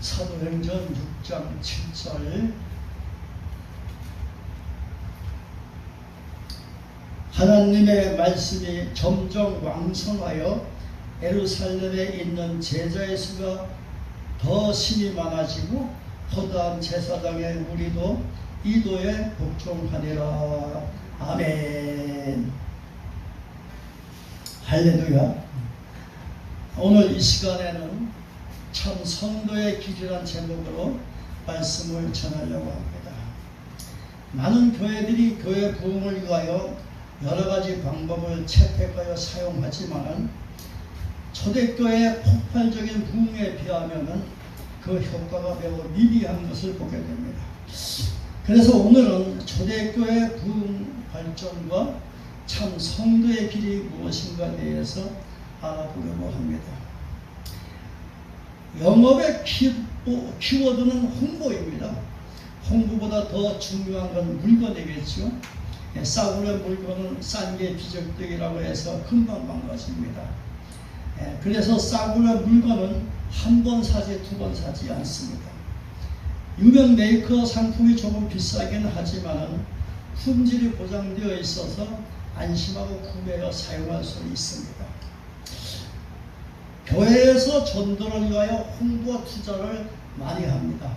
사도행전 6장 7절 하나님의 말씀이 점점 왕성하여 예루살렘에 있는 제자의 수가 더 심히 많아지고 허다한 제사장의 무리도 이도에 복종하니라. 아멘. 할렐루야. 오늘 이 시간에는 참 성도의 길이란 제목으로 말씀을 전하려고 합니다. 많은 교회들이 교회 부흥을 위하여 여러 가지 방법을 채택하여 사용하지만 초대교회의 폭발적인 부흥에 비하면 그 효과가 매우 미비한 것을 보게 됩니다. 그래서 오늘은 초대교회 부흥 발전과 참 성도의 길이 무엇인가에 대해서 알아보려고 합니다. 영업의 키워드는 홍보입니다. 홍보보다 더 중요한 건 물건이겠죠. 싸구려 물건은 싼 게 비적덕이라고 해서 금방 망가집니다. 그래서 싸구려 물건은 한 번 사지 두 번 사지 않습니다. 유명 메이커 상품이 조금 비싸긴 하지만 품질이 보장되어 있어서 안심하고 구매하여 사용할 수 있습니다. 교회에서 전도를 위하여 홍보와 투자를 많이 합니다.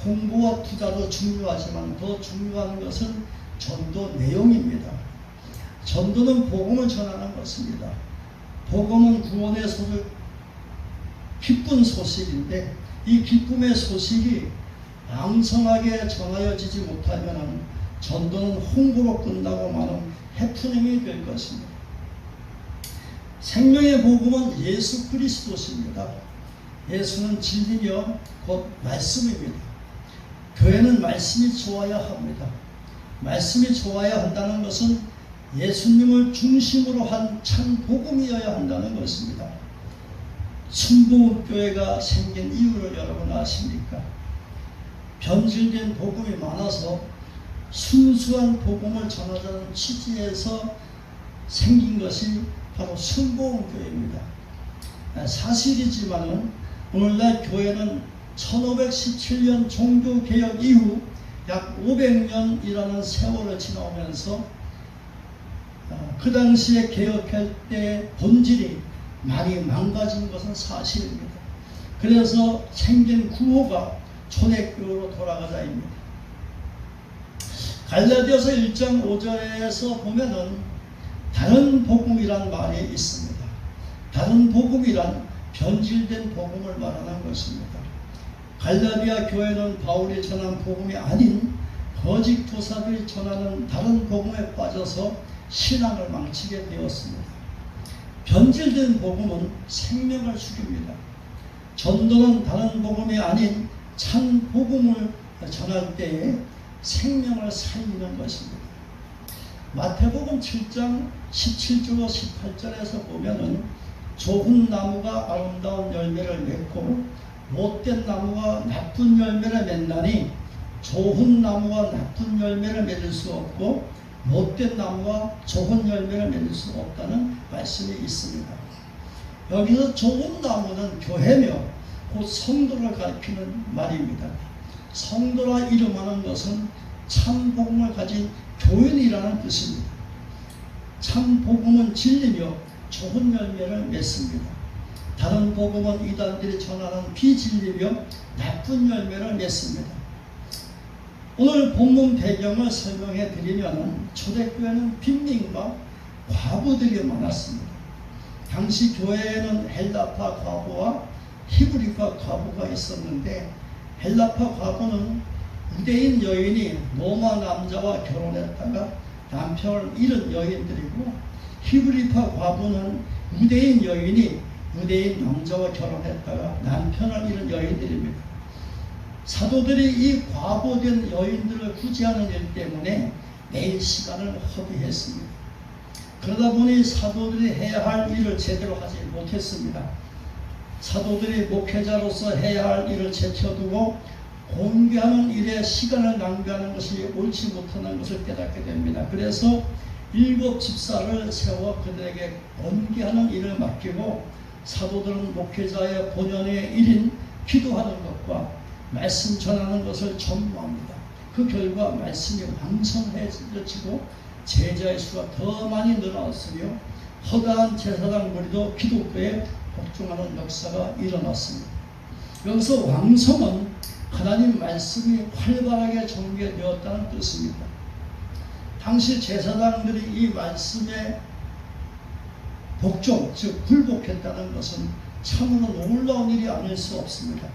홍보와 투자도 중요하지만 더 중요한 것은 전도 내용입니다. 전도는 복음을 전하는 것입니다. 복음은 구원의 소식, 기쁜 소식인데 이 기쁨의 소식이 왕성하게 전하여지지 못하면 전도는 홍보로 끝나고 마는 해프닝이 될 것입니다. 생명의 복음은 예수 그리스도십니다. 예수는 진리며 곧 말씀입니다. 교회는 말씀이 좋아야 합니다. 말씀이 좋아야 한다는 것은 예수님을 중심으로 한 참 복음이어야 한다는 것입니다. 순복음교회가 생긴 이유를 여러분 아십니까? 변질된 복음이 많아서 순수한 복음을 전하자는 취지에서 생긴 것이 바로 순복음교회입니다. 사실이지만 오늘날 교회는 1517년 종교개혁 이후 약 500년이라는 세월을 지나오면서 그 당시에 개혁할 때 본질이 많이 망가진 것은 사실입니다. 그래서 생긴 구호가 초대교회로 돌아가자입니다. 갈라디아서 1장 5절에서 보면은 다른 복음이란 말이 있습니다. 다른 복음이란 변질된 복음을 말하는 것입니다. 갈라디아 교회는 바울이 전한 복음이 아닌 거짓 교사들이 전하는 다른 복음에 빠져서 신앙을 망치게 되었습니다. 변질된 복음은 생명을 죽입니다. 전도는 다른 복음이 아닌 참 복음을 전할 때에 생명을 살리는 것입니다. 마태복음 7장 17절 18절에서 보면은 좋은 나무가 아름다운 열매를 맺고 못된 나무가 나쁜 열매를 맺나니 좋은 나무가 나쁜 열매를 맺을 수 없고 못된 나무가 좋은 열매를 맺을 수 없다는 말씀이 있습니다. 여기서 좋은 나무는 교회며 곧 성도를 가리키는 말입니다. 성도라 이름하는 것은 참 복음을 가진 교인이라는 뜻입니다. 참 복음은 진리며 좋은 열매를 맺습니다. 다른 복음은 이단들이 전하는 비진리며 나쁜 열매를 맺습니다. 오늘 본문 배경을 설명해 드리면 초대교회는 빈민과 과부들이 많았습니다. 당시 교회에는 헬라파 과부와 히브리파 과부가 있었는데 헬라파 과부는 유대인 여인이 로마 남자와 결혼했다가 남편을 잃은 여인들이고 히브리파 과부는 유대인 여인이 유대인 남자와 결혼했다가 남편을 잃은 여인들입니다. 사도들이 이 과부된 여인들을 구제하는 일 때문에 매일 시간을 허비했습니다. 그러다 보니 사도들이 해야 할 일을 제대로 하지 못했습니다. 사도들이 목회자로서 해야 할 일을 제쳐두고 공개하는 일에 시간을 낭비하는 것이 옳지 못하는 것을 깨닫게 됩니다. 그래서 7 집사를 세워 그들에게 공개하는 일을 맡기고 사도들은 목회자의 본연의 일인 기도하는 것과 말씀 전하는 것을 전무합니다. 그 결과 말씀이 왕성해지고 제자의 수가 더 많이 늘어났으며 허다한 제사장 무리도 기독교에 복종하는 역사가 일어났습니다. 여기서 왕성은 하나님 말씀이 활발하게 전개되었다는 뜻입니다. 당시 제사장들이 이 말씀에 복종, 즉 굴복했다는 것은 참으로 놀라운 일이 아닐 수 없습니다.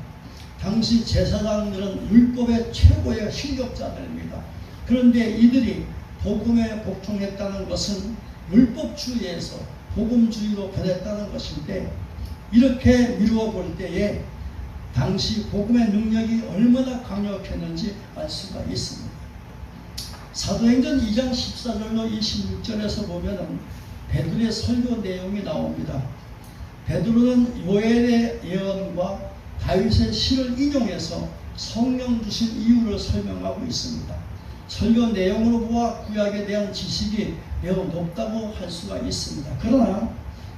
당시 제사장들은 율법의 최고의 실력자들입니다. 그런데 이들이 복음에 복종했다는 것은 율법주의에서 복음주의로 변했다는 것인데, 이렇게 미루어 볼 때에 당시 복음의 능력이 얼마나 강력했는지 알 수가 있습니다. 사도행전 2장 14절로 26절에서 보면 베드로의 설교 내용이 나옵니다. 베드로는 요엘의 예언과 다윗의 시를 인용해서 성령 주신 이유를 설명하고 있습니다. 설교 내용으로 보아 구약에 대한 지식이 매우 높다고 할 수가 있습니다. 그러나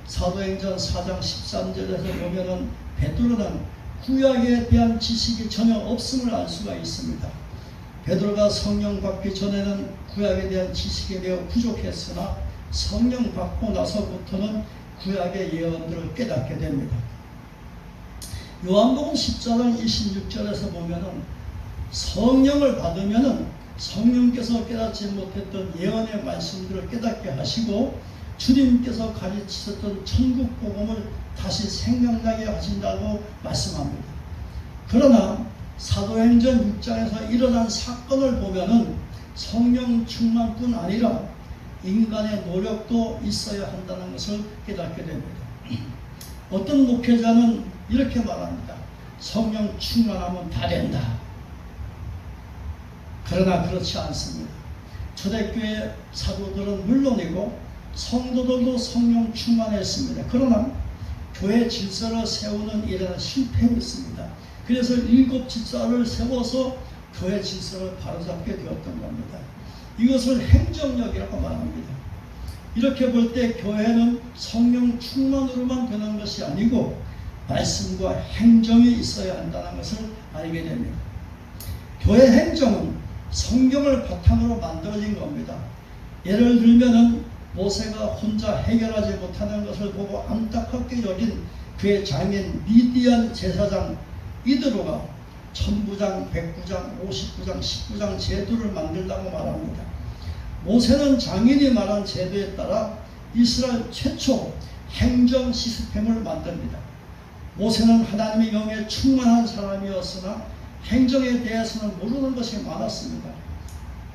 사도행전 4장 13절에서 보면은 베드로는 구약에 대한 지식이 전혀 없음을 알 수가 있습니다. 베드로가 성령 받기 전에는 구약에 대한 지식이 매우 부족했으나 성령 받고 나서부터는 구약의 예언들을 깨닫게 됩니다. 요한복음 14장 26절에서 보면은 성령을 받으면은 성령께서 깨닫지 못했던 예언의 말씀들을 깨닫게 하시고 주님께서 가르치셨던 천국 복음을 다시 생각나게 하신다고 말씀합니다. 그러나 사도행전 6장에서 일어난 사건을 보면은 성령 충만뿐 아니라 인간의 노력도 있어야 한다는 것을 깨닫게 됩니다. 어떤 목회자는 이렇게 말합니다. 성령 충만하면 다 된다. 그러나 그렇지 않습니다. 초대교회 사도들은 물론이고 성도들도 성령 충만했습니다. 그러나 교회 질서를 세우는 일에는 실패했습니다. 그래서 7 질서를 세워서 교회 질서를 바로잡게 되었던 겁니다. 이것을 행정력이라고 말합니다. 이렇게 볼 때 교회는 성령 충만으로만 되는 것이 아니고 말씀과 행정이 있어야 한다는 것을 알게 됩니다. 교회 행정은 성경을 바탕으로 만들어진 겁니다. 예를 들면은 모세가 혼자 해결하지 못하는 것을 보고 안타깝게 여긴 그의 장인 미디안 제사장 이드로가 1009장, 109장, 59장, 19장 제도를 만들다고 말합니다. 모세는 장인이 말한 제도에 따라 이스라엘 최초 행정 시스템을 만듭니다. 모세는 하나님의 영에 충만한 사람이었으나 행정에 대해서는 모르는 것이 많았습니다.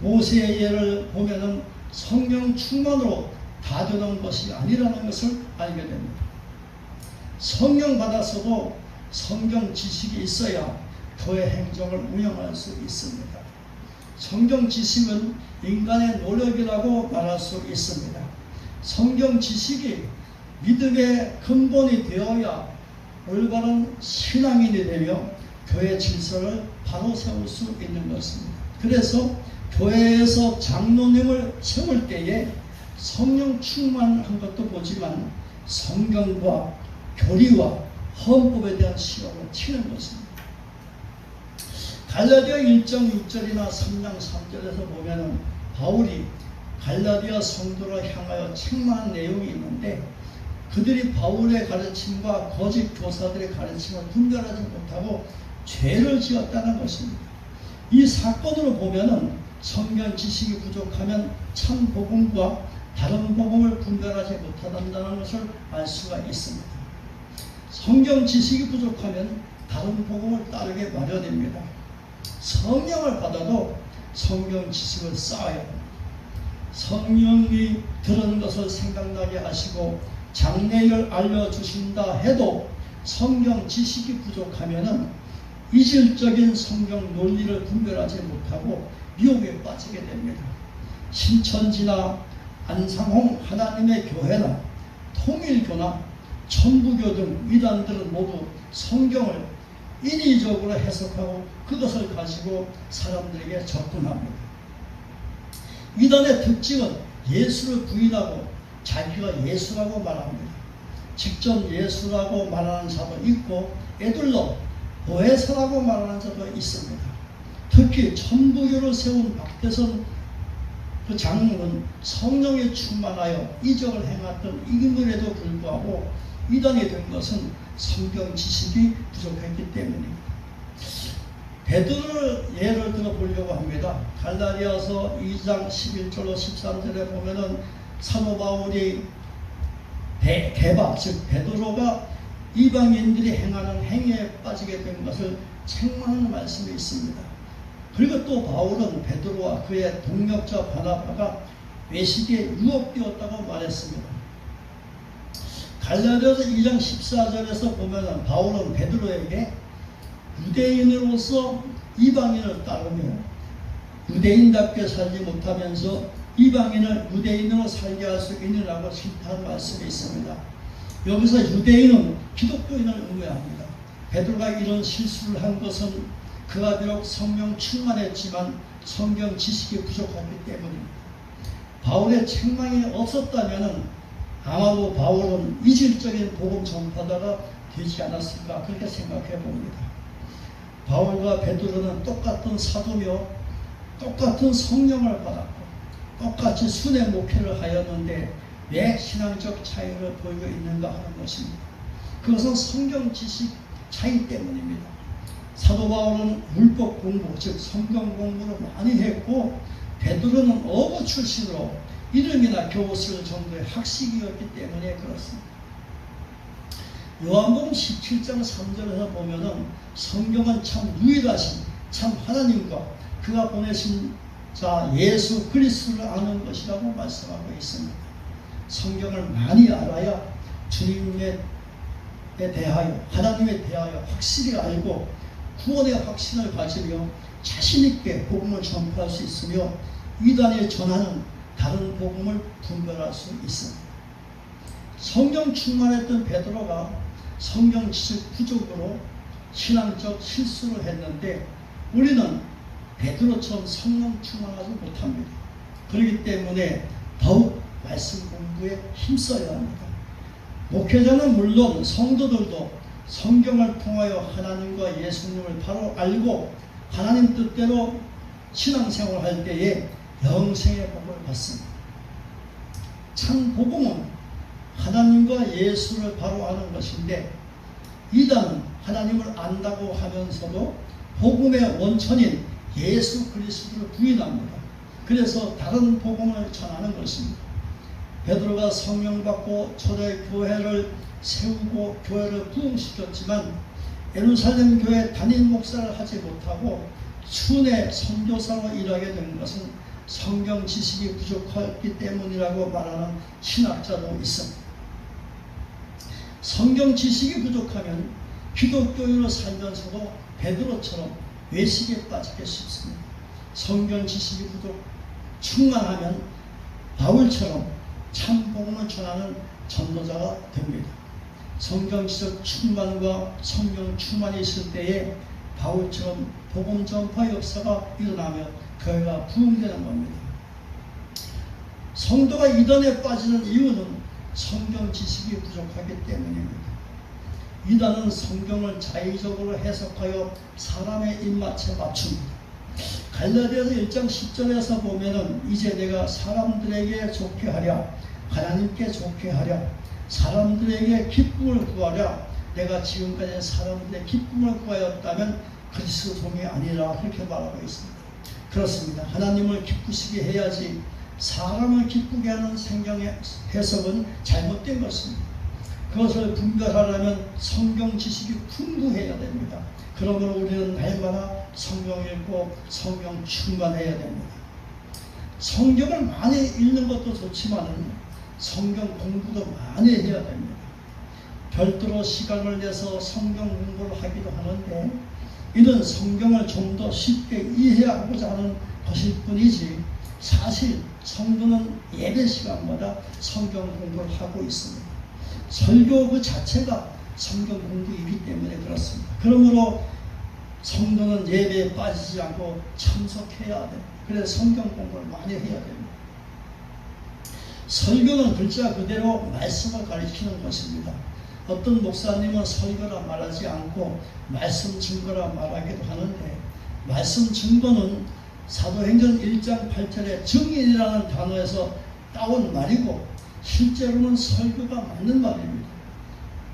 모세의 예를 보면은 성령 충만으로 다 되는 것이 아니라는 것을 알게 됩니다. 성령 받았어도 성경 지식이 있어야 교회 행정을 운영할 수 있습니다. 성경 지식은 인간의 노력이라고 말할 수 있습니다. 성경 지식이 믿음의 근본이 되어야 올바른 신앙인이 되며 교회 질서를 바로 세울 수 있는 것입니다. 그래서 교회에서 장로님을 세울 때에 성령 충만한 것도 보지만 성경과 교리와 헌법에 대한 시험을 치는 것입니다. 갈라디아 1장 6절이나 3장 3절에서 보면은 바울이 갈라디아 성도를 향하여 책망한 내용이 있는데, 그들이 바울의 가르침과 거짓 교사들의 가르침을 분별하지 못하고 죄를 지었다는 것입니다. 이 사건으로 보면은 성경 지식이 부족하면 참 복음과 다른 복음을 분별하지 못한다는 것을 알 수가 있습니다. 성경 지식이 부족하면 다른 복음을 따르게 마련입니다. 성령을 받아도 성경 지식을 쌓아야 합니다. 성령이 들은 것을 생각나게 하시고 장래를 알려주신다 해도 성경 지식이 부족하면은 이질적인 성경 논리를 분별하지 못하고 미혹에 빠지게 됩니다. 신천지나 안상홍 하나님의 교회나 통일교나 천부교 등 이단들은 모두 성경을 인위적으로 해석하고 그것을 가지고 사람들에게 접근합니다. 이단의 특징은 예수를 부인하고 자기가 예수라고 말합니다. 직접 예수라고 말하는 자도 있고 애들로 보혜사라고 말하는 자도 있습니다. 특히 천부교를 세운 박대선 그 장로는 성령에 충만하여 이적을 행했던 인물에도 불구하고 이단이 된 것은 성경 지식이 부족했기 때문입니다. 베드로를 예를 들어 보려고 합니다. 갈라디아서 2장 11절로 13절에 보면은 사도 바울이 게바 즉 베드로가 이방인들이 행하는 행위에 빠지게 된 것을 책망하는 말씀이 있습니다. 그리고 또 바울은 베드로와 그의 동력자 바나바가 외식에 유혹되었다고 말했습니다. 갈라디아서 2장 14절에서 보면 바울은 베드로에게 유대인으로서 이방인을 따르며 유대인답게 살지 못하면서 이방인을 유대인으로 살게 할 수 있느라고 싫다는 말씀이 있습니다. 여기서 유대인은 기독교인을 의미합니다. 베드로가 이런 실수를 한 것은 그가 비록 성령 충만했지만 성경 지식이 부족하기 때문입니다. 바울의 책망이 없었다면 아마도 바울은 이질적인 복음 전파자가 되지 않았을까 그렇게 생각해 봅니다. 바울과 베드로는 똑같은 사도며 똑같은 성령을 받았고 똑같이 순회 목회를 하였는데 왜 신앙적 차이를 보이고 있는가 하는 것입니다. 그것은 성경 지식 차이 때문입니다. 사도 바울은 율법 공부, 즉 성경 공부를 많이 했고 베드로는 어부 출신으로 이름이나 겨우 쓸 정도의 학식이었기 때문에 그렇습니다. 요한복음 17장 3절에서 보면은 성경은 참 유일하신 참 하나님과 그가 보내신 자 예수 그리스도를 아는 것이라고 말씀하고 있습니다. 성경을 많이 알아야 주님에 대하여 하나님에 대하여 확실히 알고 구원의 확신을 가지며 자신있게 복음을 전파할 수 있으며 이단에 전하는 다른 복음을 분별할 수 있습니다. 성경 충만했던 베드로가 성경 지식 부족으로 신앙적 실수를 했는데 우리는 베드로처럼 성령 충만하지 못합니다. 그렇기 때문에 더욱 말씀 공부에 힘써야 합니다. 목회자는 물론 성도들도 성경을 통하여 하나님과 예수님을 바로 알고 하나님 뜻대로 신앙생활을 할 때에 영생의 복을 받습니다. 참 복음은 하나님과 예수를 바로 아는 것인데 이단은 하나님을 안다고 하면서도 복음의 원천인 예수 그리스도를 부인합니다. 그래서 다른 복음을 전하는 것입니다. 베드로가 성령 받고 초대 교회를 세우고 교회를 부흥시켰지만 예루살렘 교회 담임 목사를 하지 못하고 순회 선교사로 일하게 된 것은 성경 지식이 부족했기 때문이라고 말하는 신학자도 있습니다. 성경 지식이 부족하면 기독교인으로 살면서도 베드로처럼 외식에 빠지기 쉽습니다. 성경 지식이 충만하면 바울처럼 참 복음을 전하는 전도자가 됩니다. 성경 지식 충만과 성경 충만이 있을 때에 바울처럼 복음 전파 역사가 일어나면 교회가 부흥되는 겁니다. 성도가 이단에 빠지는 이유는 성경 지식이 부족하기 때문입니다. 이단은 성경을 자의적으로 해석하여 사람의 입맛에 맞춥니다. 갈라디아서 1장 10절에서 보면은 이제 내가 사람들에게 좋게 하랴 하나님께 좋게 하랴 사람들에게 기쁨을 구하랴 내가 지금까지 사람들의 기쁨을 구하였다면 그리스도 종이 아니라 그렇게 말하고 있습니다. 그렇습니다. 하나님을 기쁘시게 해야지 사람을 기쁘게 하는 성경의 해석은 잘못된 것입니다. 그것을 분별하려면 성경 지식이 풍부해야 됩니다. 그러므로 우리는 날마다 성경 읽고 성경 충만해야 됩니다. 성경을 많이 읽는 것도 좋지만 성경 공부도 많이 해야 됩니다. 별도로 시간을 내서 성경 공부를 하기도 하는데 이는 성경을 좀 더 쉽게 이해하고자 하는 것일 뿐이지 사실 성도는 예배 시간마다 성경 공부를 하고 있습니다. 설교 그 자체가 성경 공부이기 때문에 그렇습니다. 그러므로 성도는 예배에 빠지지 않고 참석해야 됩니다. 그래서 성경 공부를 많이 해야 됩니다. 설교는 글자 그대로 말씀을 가리키는 것입니다. 어떤 목사님은 설교라 말하지 않고 말씀 증거라 말하기도 하는데, 말씀 증거는 사도행전 1장 8절에 증인이라는 단어에서 따온 말이고 실제로는 설교가 맞는 말입니다.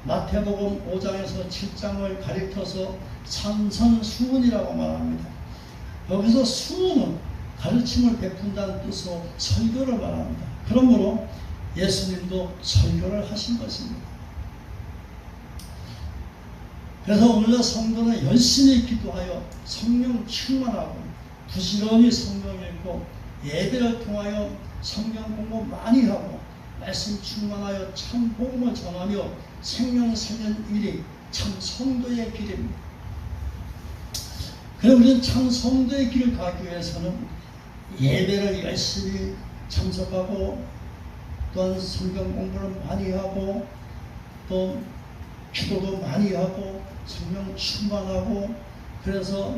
마태복음 5장에서 7장을 가리켜서 산선수훈이라고 말합니다. 여기서 수훈은 가르침을 베푼다는 뜻으로 설교를 말합니다. 그러므로 예수님도 설교를 하신 것입니다. 그래서 오늘날 성도는 열심히 기도하여 성령 충만하고 부지런히 성경 읽고 예배를 통하여 성경 공부 많이 하고 말씀 충만하여 참 복음을 전하며 생명 살리는 일이 참 성도의 길입니다. 그럼 우리는 참 성도의 길을 가기 위해서는 예배를 열심히 참석하고 또한 성경 공부를 많이 하고 또 기도도 많이 하고 성령 충만하고, 그래서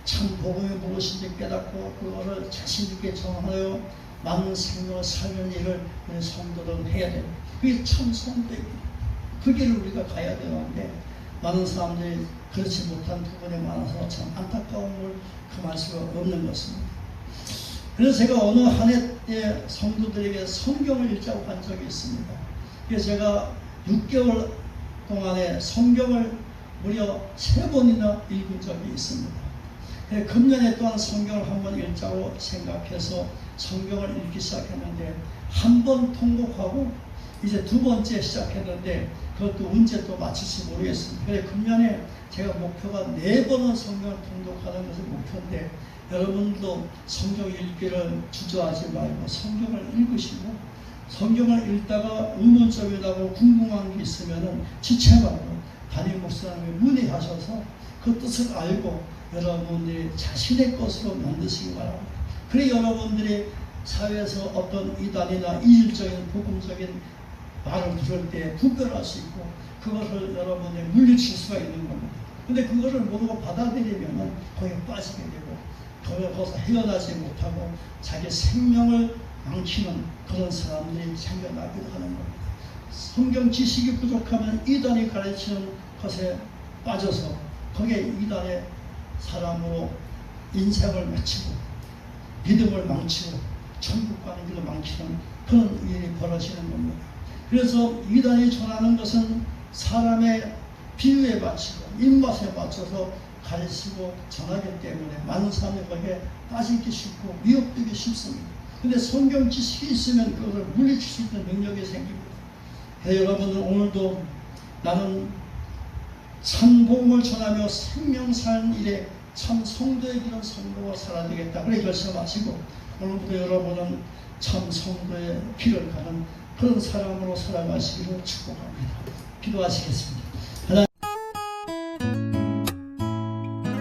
참 복음이 무엇인지 깨닫고 그거를 자신 있게 전하여 많은 생명을 살리는 일을 우리 성도들은 해야 됩니다. 그게 참 성도의 길. 그 길을 우리가 가야 되는데 많은 사람들이 그렇지 못한 부분이 많아서 참 안타까움을 금할 수가 없는 것입니다. 그래서 제가 어느 한 해에 성도들에게 성경을 읽자고 한 적이 있습니다. 그래서 제가 6개월 동안에 성경을 무려 3번이나 읽은 적이 있습니다. 금년에 또한 성경을 한번 읽자고 생각해서 성경을 읽기 시작했는데 한 번 통곡하고 이제 2번째 시작했는데 그것도 언제 또 마칠지 모르겠습니다. 그래 금년에 제가 목표가 4번은 성경을 통독하는 것이 목표인데, 여러분도 성경 읽기를 주저하지 말고 성경을 읽으시고, 성경을 읽다가 의문점이라고 궁금한 게 있으면 지체말고 담임 목사님이 문의하셔서 그 뜻을 알고 여러분들이 자신의 것으로 만드시기 바랍니다. 그래 여러분들이 사회에서 어떤 이단이나 이질적인 복음적인 말을 들을 때 구별할 수 있고 그것을 여러분이 물리칠 수가 있는 겁니다. 근데 그거를 모르고 받아들이면 거기에 빠지게 되고 거기서 헤어나지 못하고 자기 생명을 망치는 그런 사람들이 생겨나기도 하는 겁니다. 성경 지식이 부족하면 이단이 가르치는 것에 빠져서 거기에 이단의 사람으로 인생을 마치고 믿음을 망치고 천국 가는 길을 망치는 그런 일이 벌어지는 겁니다. 그래서 이단이 전하는 것은 사람의 비유에 맞추고 입맛에 맞춰서 가르치고 전하기 때문에 많은 사람이 거기에 빠지기 쉽고 미혹되기 쉽습니다. 근데 성경 지식이 있으면 그것을 물리칠 수 있는 능력이 생깁니다. 그래서 여러분은 오늘도 나는 참 복음을 전하며 생명 사는 일에 참 성도의 길은 성도가 살아야 되겠다. 그래 결심하시고 오늘부터 여러분은 참 성도의 길을 가는 그런 사람으로 살아가시기를 축복합니다. 기도하시겠습니다.